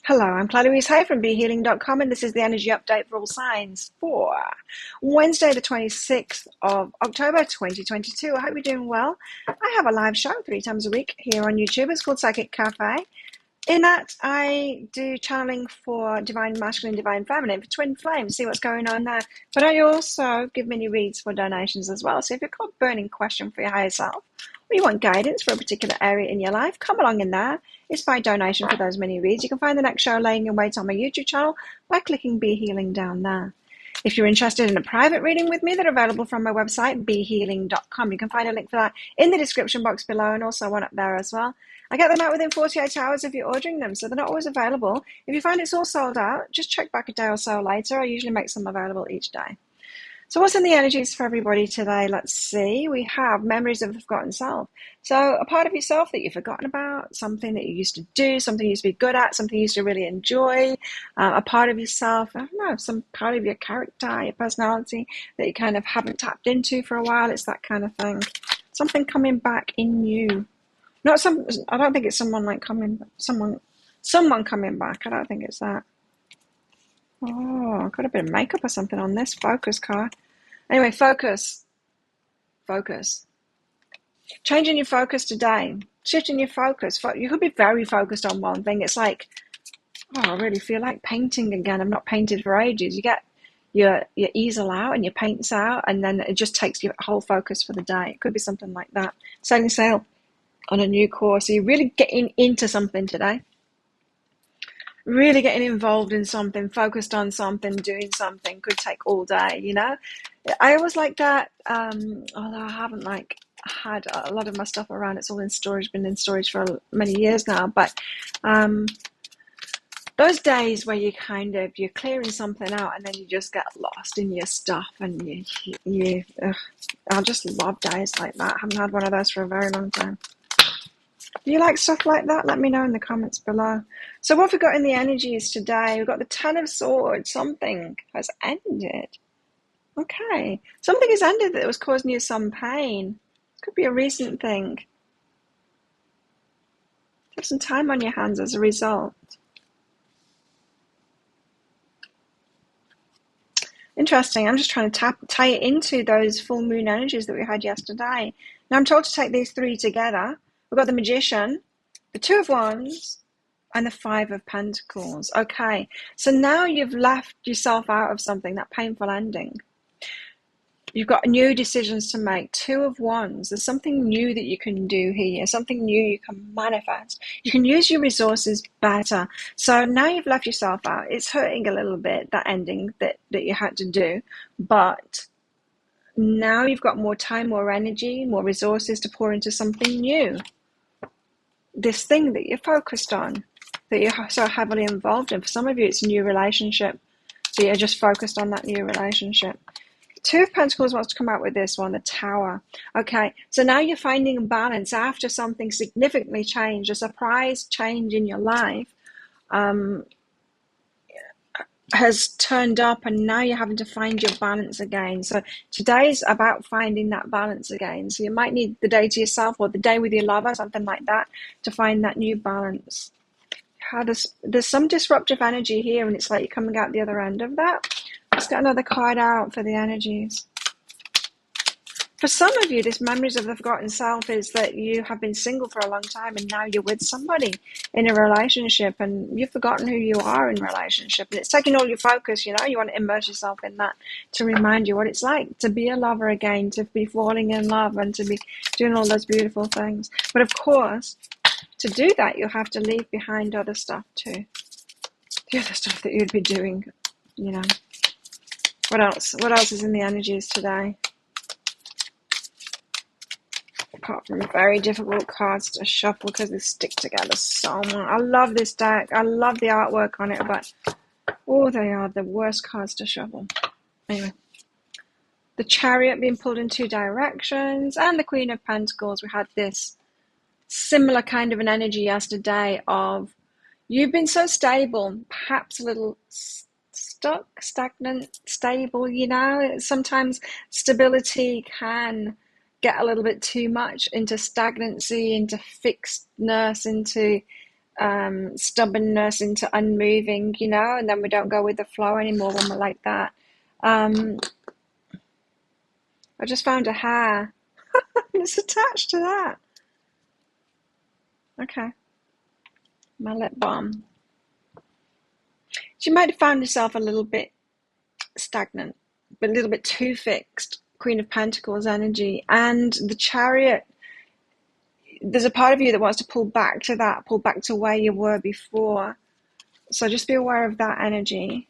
Hello, I'm Claire-Louise Hay from BeHealing.com, and this is the energy update for all signs for Wednesday, the 26th of October, 2022. I hope you're doing well. I have a live show 3 times a week here on YouTube. It's called Psychic Cafe. In that, I do channeling for divine masculine, divine feminine, for twin flames, see what's going on there. But I also give mini reads for donations as well. So if you've got a burning question for your higher self, or you want guidance for a particular area in your life, come along in there. It's by donation for those mini reads. You can find the next show laying in wait on my YouTube channel by clicking Be Healing down there. If you're interested in a private reading with me, they're available from my website, BeHealing.com. You can find a link for that in the description box below, and also one up there as well. I get them out within 48 hours if you're ordering them, so they're not always available. If you find it's all sold out, just check back a day or so later. I usually make some available each day. So what's in the energies for everybody today? Let's see. We have memories of the forgotten self. So a part of yourself that you've forgotten about, something that you used to do, something you used to be good at, something you used to really enjoy, a part of yourself, I don't know, some part of your character, your personality that you kind of haven't tapped into for a while. It's that kind of thing. Something coming back in you. Not some, I don't think it's someone like coming, someone coming back. I don't think it's that. Oh, got a bit of makeup or something on this focus card. Anyway, focus. Changing your focus today. Shifting your focus. You could be very focused on one thing. It's like, oh, I really feel like painting again. I've not painted for ages. You get your easel out and your paints out, and then it just takes your whole focus for the day. It could be something like that. Setting sail on a new course. So you're really getting into something today. Really getting involved in something, focused on something, doing something. Could take all day, you know. I always like that, although I haven't had a lot of my stuff around. It's all in storage, been in storage for many years now. But those days where you're clearing something out and then you just get lost in your stuff, and I just love days like that. I haven't had one of those for a very long time. Do you like stuff like that? Let me know in the comments below. So what have we got in the energies today? We've got the Ten of Swords. Something has ended. Okay. Something has ended that was causing you some pain. Could be a recent thing. Have some time on your hands as a result. Interesting. I'm just trying to tie it into those full moon energies that we had yesterday. Now I'm told to take these 3 together. We've got the Magician, the Two of Wands, and the Five of Pentacles. Okay, so now you've left yourself out of something, that painful ending. You've got new decisions to make. Two of Wands. There's something new that you can do here. Something new you can manifest. You can use your resources better. So now you've left yourself out. It's hurting a little bit, that ending that you had to do. But now you've got more time, more energy, more resources to pour into something new. This thing that you're focused on, that you're so heavily involved in. For some of you, it's a new relationship. So you're just focused on that new relationship. Two of Pentacles wants to come out with this one, the Tower. Okay, so now you're finding a balance after something significantly changed, a surprise change in your life has turned up, and now you're having to find your balance again. So today's about finding that balance again. So you might need the day to yourself or the day with your lover, something like that, to find that new balance. There's some disruptive energy here, and it's like you're coming out the other end of that. Let's get another card out for the energies. For some of you, this memories of the forgotten self is that you have been single for a long time and now you're with somebody in a relationship and you've forgotten who you are in relationship. And it's taking all your focus, you know, you want to immerse yourself in that to remind you what it's like to be a lover again, to be falling in love and to be doing all those beautiful things. But of course, to do that, you'll have to leave behind other stuff too. The other stuff that you'd be doing, you know. What else? What else is in the energies today? Apart from very difficult cards to shuffle because they stick together so much. I love this deck. I love the artwork on it, but oh, they are the worst cards to shuffle. Anyway, the Chariot being pulled in 2 directions, and the Queen of Pentacles. We had this similar kind of an energy yesterday of you've been so stable, perhaps a little stuck, stagnant, stable, you know. Sometimes stability can get a little bit too much into stagnancy, into fixedness, into stubbornness into unmoving, and then we don't go with the flow anymore when we're like that. Um, I just found a hair. It's attached to that. Okay, my lip balm. So you might have found yourself a little bit stagnant, but a little bit too fixed. Queen of Pentacles energy and the Chariot. There's a part of you that wants to pull back to that, pull back to where you were before. So just be aware of that energy.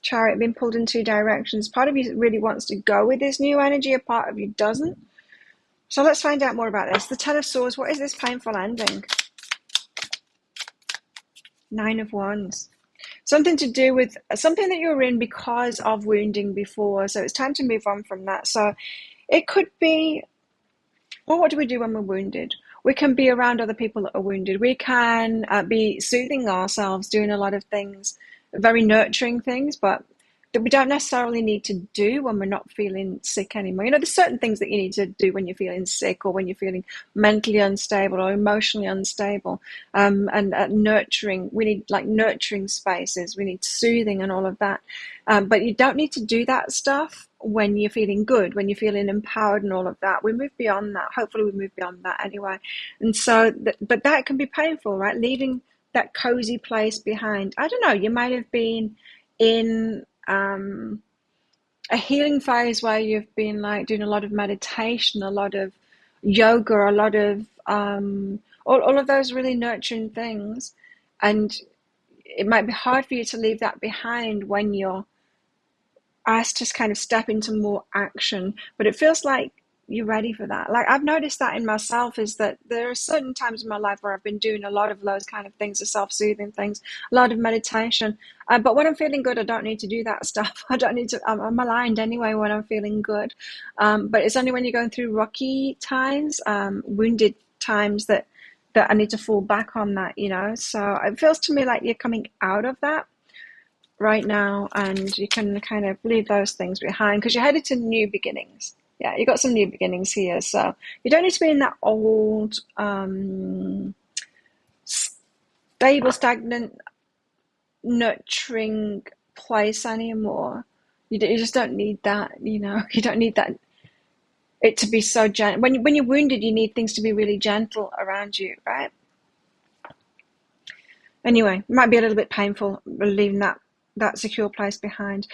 Chariot being pulled in two directions. Part of you really wants to go with this new energy, a part of you doesn't. So let's find out more about this. The Ten of Swords, what is this painful ending? Nine of Wands. Something to do with something that you were in because of wounding before. So it's time to move on from that. So it could be, well, what do we do when we're wounded? We can be around other people that are wounded. We can be soothing ourselves, doing a lot of things, very nurturing things, but that we don't necessarily need to do when we're not feeling sick anymore. There's certain things that you need to do when you're feeling sick or when you're feeling mentally unstable or emotionally unstable. And nurturing, we need like nurturing spaces, we need soothing and all of that. But you don't need to do that stuff when you're feeling good, when you're feeling empowered and all of that. We move beyond that. Hopefully we move beyond that anyway. And so, but that can be painful, right? Leaving that cozy place behind. I don't know, you might have been in a healing phase where you've been like doing a lot of meditation, a lot of yoga, a lot of all of those really nurturing things. And it might be hard for you to leave that behind when you're asked to kind of step into more action, but it feels like you're ready for that. Like I've noticed that in myself, is that there are certain times in my life where I've been doing a lot of those kind of things, the self-soothing things, a lot of meditation. But when I'm feeling good, I don't need to do that stuff. I don't need to, I'm aligned anyway when I'm feeling good. But it's only when you're going through rocky times, wounded times that I need to fall back on that, So it feels to me like you're coming out of that right now, and you can kind of leave those things behind because you're headed to new beginnings. Yeah, you got some new beginnings here, so you don't need to be in that old stable, stagnant, nurturing place anymore. You just don't need that. You don't need that, it to be so gentle. When you're wounded, you need things to be really gentle around you, right? Anyway, it might be a little bit painful leaving that secure place behind.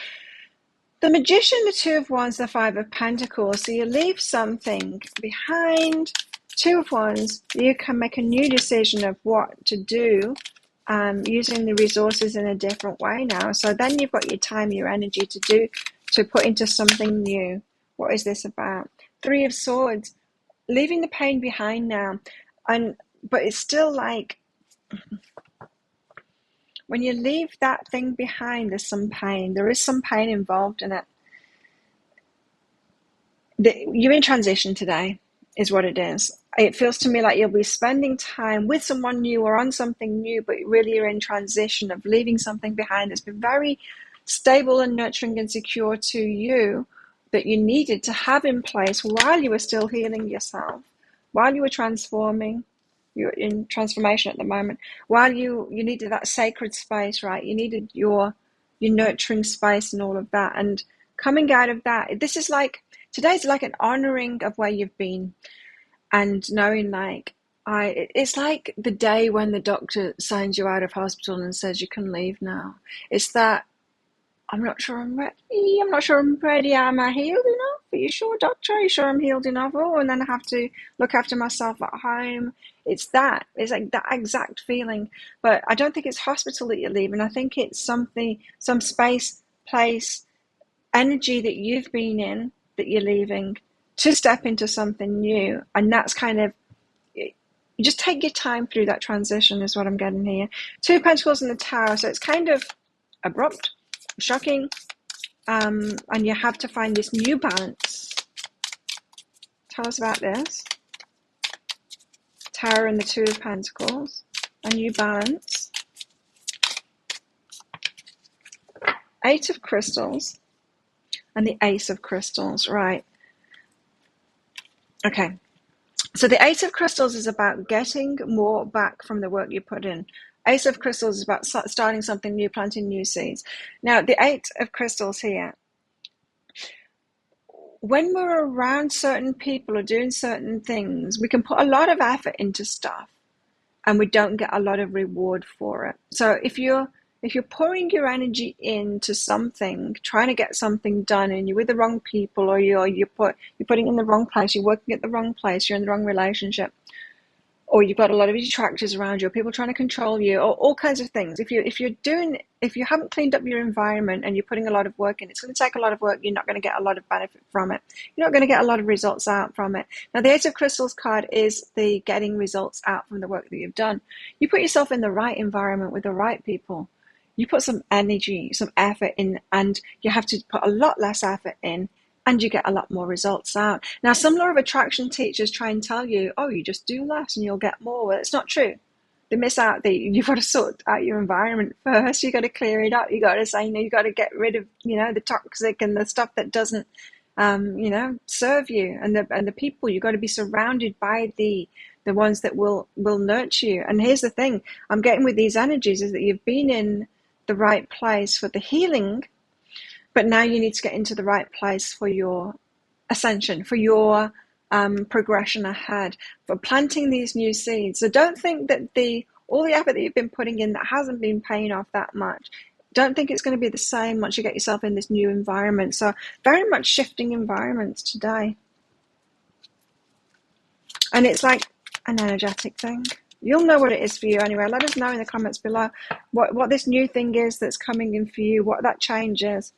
The Magician, the Two of Wands, the Five of Pentacles. So you leave something behind. Two of Wands, you can make a new decision of what to do, using the resources in a different way now. So then you've got your time, your energy to put into something new. What is this about? Three of Swords, leaving the pain behind now. But it's still like, when you leave that thing behind, there's some pain. There is some pain involved in it. You're in transition today, is what it is. It feels to me like you'll be spending time with someone new or on something new, but really you're in transition of leaving something behind that's been very stable and nurturing and secure to you, that you needed to have in place while you were still healing yourself, while you were transforming. You're in transformation at the moment. While you needed that sacred space, right? You needed your nurturing space and all of that. And coming out of that, this is like, today's like an honoring of where you've been, and knowing like, it's like the day when the doctor signs you out of hospital and says you can leave now. It's that, I'm not sure I'm ready. I'm not sure I'm ready. Am I healed enough? Are you sure, doctor? Are you sure I'm healed enough? Oh, and then I have to look after myself at home. It's that. It's like that exact feeling. But I don't think it's hospital that you're leaving. I think it's something, some space, place, energy that you've been in that you're leaving to step into something new. And that's kind of, you just take your time through that transition is what I'm getting here. Two of Pentacles in the Tower. So it's kind of abrupt, shocking, and you have to find this new balance. Tell us about this. Tower and the Two of Pentacles, a new balance. Eight of Crystals and the Ace of Crystals, right? Okay, So the Eight of Crystals is about getting more back from the work you put in. Ace of Crystals is about starting something new, planting new seeds. Now, the Eight of Crystals here, when we're around certain people or doing certain things, we can put a lot of effort into stuff and we don't get a lot of reward for it. So if you're pouring your energy into something, trying to get something done, and you're with the wrong people, or you're putting in the wrong place, you're working at the wrong place, you're in the wrong relationship, or you've got a lot of detractors around you, or people trying to control you, or all kinds of things. If you haven't cleaned up your environment and you're putting a lot of work in, it's going to take a lot of work. You're not going to get a lot of benefit from it. You're not going to get a lot of results out from it. Now, the Eight of Crystals card is the getting results out from the work that you've done. You put yourself in the right environment with the right people. You put some energy, some effort in, and you have to put a lot less effort in, and you get a lot more results out. Now, some law of attraction teachers try and tell you, oh, you just do less and you'll get more. Well, it's not true. They miss out. You've got to sort out your environment first. You've got to clear it up. You've got to say, you've got to get rid of, the toxic and the stuff that doesn't, serve you. And the people, you've got to be surrounded by the ones that will nurture you. And here's the thing I'm getting with these energies is that you've been in the right place for the healing, but now you need to get into the right place for your ascension, for your progression ahead, for planting these new seeds. So don't think that all the effort that you've been putting in that hasn't been paying off that much. Don't think it's going to be the same once you get yourself in this new environment. So very much shifting environments today. And it's like an energetic thing. You'll know what it is for you anyway. Let us know in the comments below what this new thing is that's coming in for you, what that change is.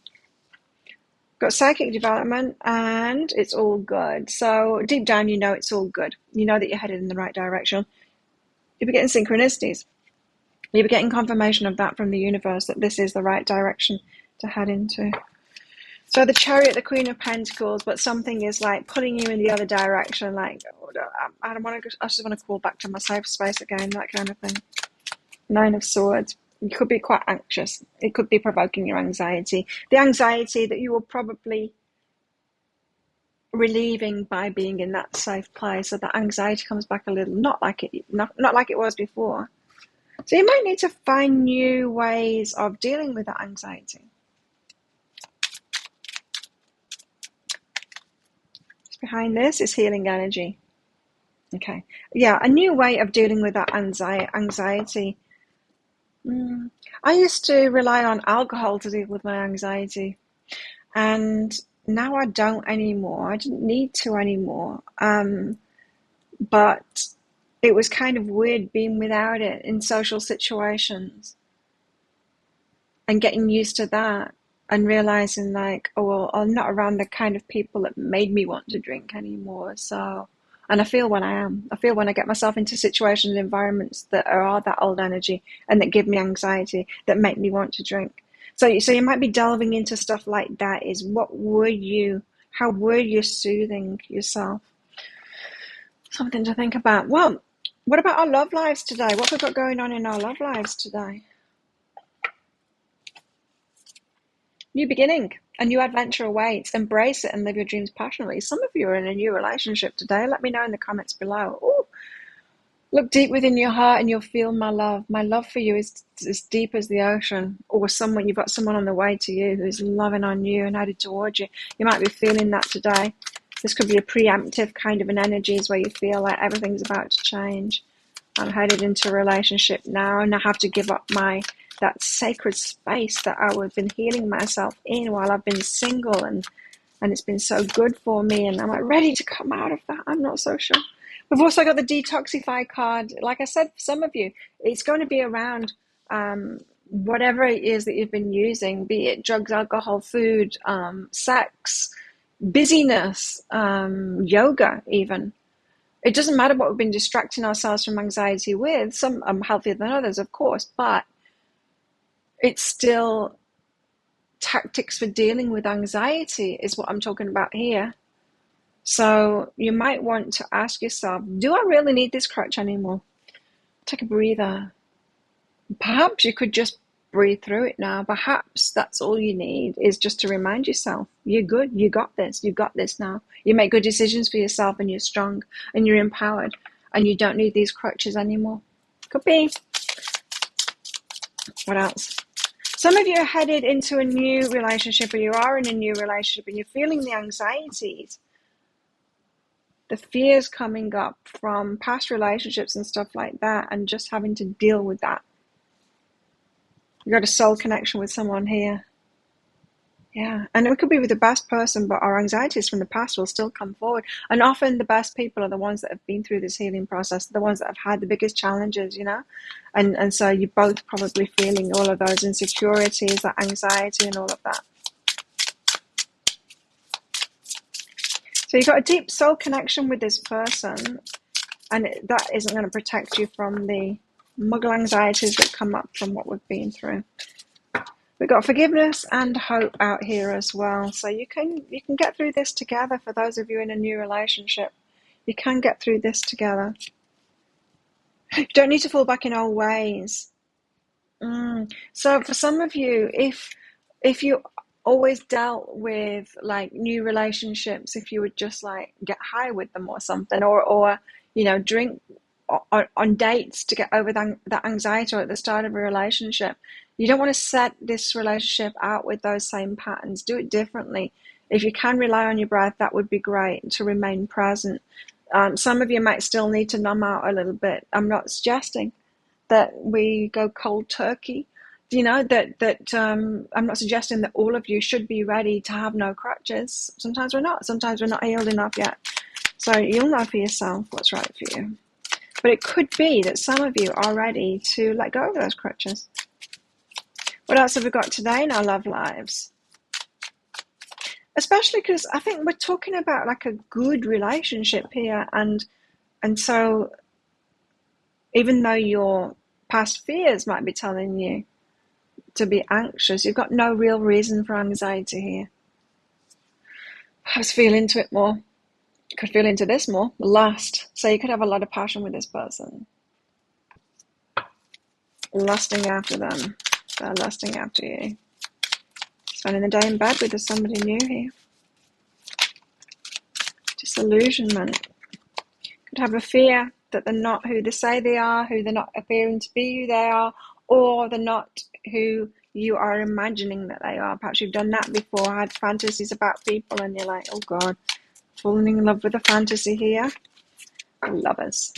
Got psychic development, and it's all good. So deep down, you know it's all good. You know that you're headed in the right direction. You'll be getting synchronicities. You'll be getting confirmation of that from the universe, that this is the right direction to head into. So the Chariot, the Queen of Pentacles, but something is like pulling you in the other direction. Like, I don't want to. I just want to call back to my safe space again. That kind of thing. Nine of Swords. You could be quite anxious. It could be provoking your anxiety. The anxiety that you were probably relieving by being in that safe place. So that anxiety comes back a little, not like it was before. So you might need to find new ways of dealing with that anxiety. Just behind this is healing energy. Okay. Yeah, a new way of dealing with that anxiety. I used to rely on alcohol to deal with my anxiety, and now I don't anymore. I didn't need to anymore, but it was kind of weird being without it in social situations and getting used to that and realizing like, oh, well, I'm not around the kind of people that made me want to drink anymore. So, and I feel when I am. I feel when I get myself into situations and environments that are that old energy and that give me anxiety, that make me want to drink. So you might be delving into stuff like that. Is how were you soothing yourself? Something to think about. Well, what about our love lives today? What have we got going on in our love lives today? New beginning. A new adventure awaits. Embrace it and live your dreams passionately. Some of you are in a new relationship today. Let me know in the comments below. Ooh. Look deep within your heart and you'll feel my love. My love for you is as deep as the ocean. Or you've got someone on the way to you who's loving on you and headed towards you. You might be feeling that today. This could be a preemptive kind of an energy where you feel like everything's about to change. I'm headed into a relationship now and I have to give up that sacred space that I've been healing myself in while I've been single, and it's been so good for me, and I'm like ready to come out of that. I'm not so sure. We've also got the detoxify card. Like I said, for some of you, it's going to be around whatever it is that you've been using, be it drugs, alcohol, food, sex, busyness, yoga even. It doesn't matter what we've been distracting ourselves from anxiety with. Some are healthier than others, of course, but it's still tactics for dealing with anxiety is what I'm talking about here. So you might want to ask yourself, do I really need this crutch anymore? Take a breather. Perhaps you could just breathe through it now. Perhaps that's all you need, is just to remind yourself, you're good, you got this, you got this now. You make good decisions for yourself, and you're strong, and you're empowered, and you don't need these crutches anymore. Could be. What else? Some of you are headed into a new relationship, or you are in a new relationship, and you're feeling the anxieties, the fears coming up from past relationships and stuff like that, and just having to deal with that. You got a soul connection with someone here. Yeah, and it could be with the best person, but our anxieties from the past will still come forward. And often the best people are the ones that have been through this healing process, the ones that have had the biggest challenges, And so you're both probably feeling all of those insecurities, that anxiety and all of that. So you've got a deep soul connection with this person, and that isn't going to protect you from the muggle anxieties that come up from what we've been through. We've got forgiveness and hope out here as well. So you can get through this together. For those of you in a new relationship, you can get through this together. You don't need to fall back in old ways. So for some of you, if you always dealt with like new relationships, if you would just like get high with them or something, or drink on dates to get over that anxiety, or at the start of a relationship, you don't want to set this relationship out with those same patterns. Do it differently. If you can rely on your breath, that would be great to remain present. Some of you might still need to numb out a little bit. I'm not suggesting that we go cold turkey. I'm not suggesting that all of you should be ready to have no crutches. Sometimes we're not. Sometimes we're not healed enough yet. So you'll know for yourself what's right for you. But it could be that some of you are ready to let go of those crutches. What else have we got today in our love lives? Especially because I think we're talking about like a good relationship here. And so even though your past fears might be telling you to be anxious, you've got no real reason for anxiety here. Perhaps feel into it more. You could feel into this more. Lust. So you could have a lot of passion with this person. Lusting after them. They're lusting after you. Spending the day in bed with somebody new here. Disillusionment. Could have a fear that they're not who they say they are, who they're not appearing to be who they are, or they're not who you are imagining that they are. Perhaps you've done that before, had fantasies about people, and you're like, oh God, falling in love with a fantasy here. Lovers.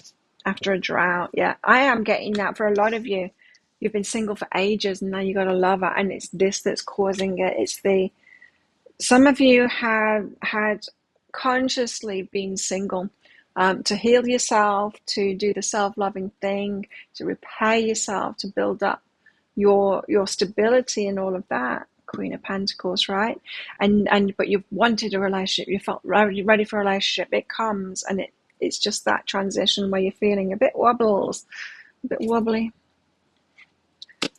After a drought. Yeah, I am getting that for a lot of you. You've been single for ages, and now you got a lover, and it's this that's causing it. Some of you have had consciously been single to heal yourself, to do the self-loving thing, to repair yourself, to build up your stability and all of that. Queen of Pentacles, right? But you've wanted a relationship, you felt ready for a relationship. It comes, and it's just that transition where you're feeling a bit wobbly.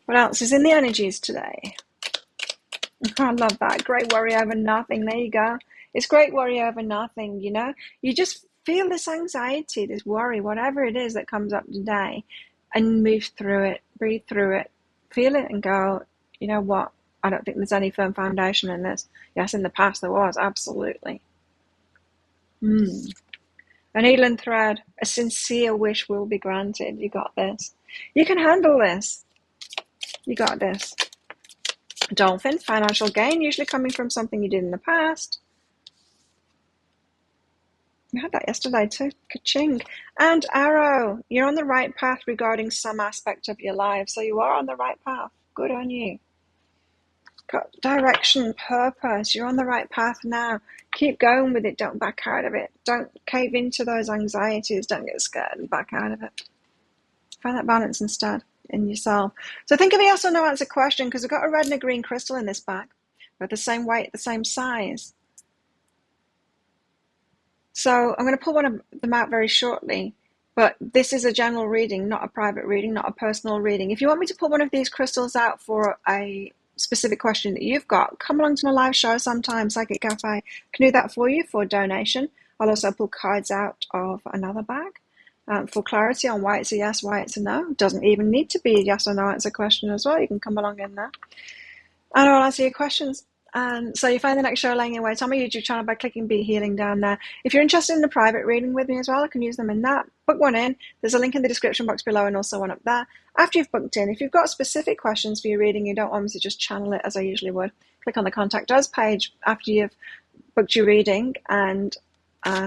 What else is in the energies today? I love that. Great worry over nothing. There you go. It's great worry over nothing, You just feel this anxiety, this worry, whatever it is that comes up today, and move through it, breathe through it, feel it and go, you know what? I don't think there's any firm foundation in this. Yes, in the past there was, absolutely. A needle and thread, a sincere wish will be granted. You got this. You can handle this. You got this. Dolphin, financial gain, usually coming from something you did in the past. We had that yesterday too. Ka-ching. And arrow, you're on the right path regarding some aspect of your life. So you are on the right path. Good on you. Got direction, purpose. You're on the right path now. Keep going with it. Don't back out of it. Don't cave into those anxieties. Don't get scared and back out of it. Find that balance instead in yourself. So think of a yes or no answer question, because I've got a red and a green crystal in this bag. They're the same weight, the same size. So I'm going to pull one of them out very shortly, but this is a general reading, not a private reading, not a personal reading. If you want me to pull one of these crystals out for a specific question that you've got, come along to my live show sometime, Psychic Cafe. I can do that for you for a donation. I'll also pull cards out of another bag for clarity on why it's a yes, why it's a no. It doesn't even need to be a yes or no answer question as well. You can come along in there and I'll answer your questions. And so you find the next show laying away on my YouTube channel by clicking Be Healing down there. If you're interested in a private reading with me as well, I can use them in that. Book one in. There's a link in the description box below and also one up there. After you've booked in, if you've got specific questions for your reading, you don't want me to just channel it as I usually would, click on the Contact Us page after you've booked your reading, and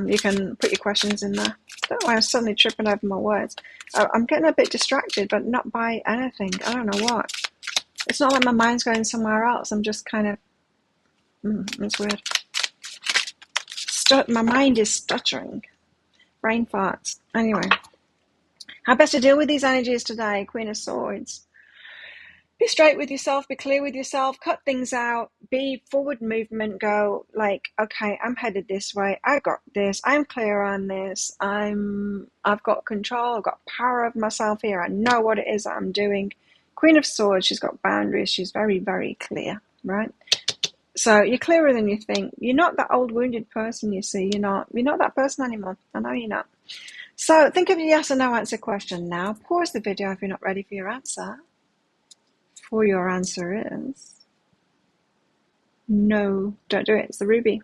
you can put your questions in there. I don't know why I'm suddenly tripping over my words. I'm getting a bit distracted, but not by anything. I don't know what. It's not like my mind's going somewhere else. I'm just kind of, it's weird. My mind is stuttering. Brain farts. Anyway, how best to deal with these energies today? Queen of Swords. Be straight with yourself, be clear with yourself, cut things out, be forward movement, go like, okay, I'm headed this way, I got this, I'm clear on this, I've got control, I've got power of myself here, I know what it is that I'm doing. Queen of Swords, she's got boundaries, she's very, very clear, right? So you're clearer than you think. You're not that old wounded person, you see, you're not that person anymore. I know you're not. So think of your yes or no answer question now. Pause the video if you're not ready for your answer. For your answer is no, don't do it. It's the ruby.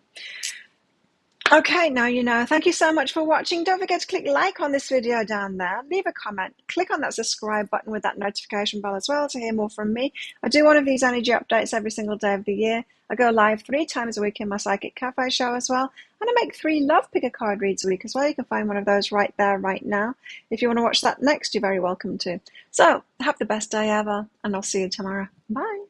Okay, now you know. Thank you so much for watching. Don't forget to click like on this video down there. Leave a comment. Click on that subscribe button with that notification bell as well to hear more from me. I do one of these energy updates every single day of the year. I go live 3 times a week in my Psychic Cafe show as well. And I make 3 Love Picker card reads a week as well. You can find one of those right there, right now. If you want to watch that next, you're very welcome to. So, have the best day ever, and I'll see you tomorrow. Bye.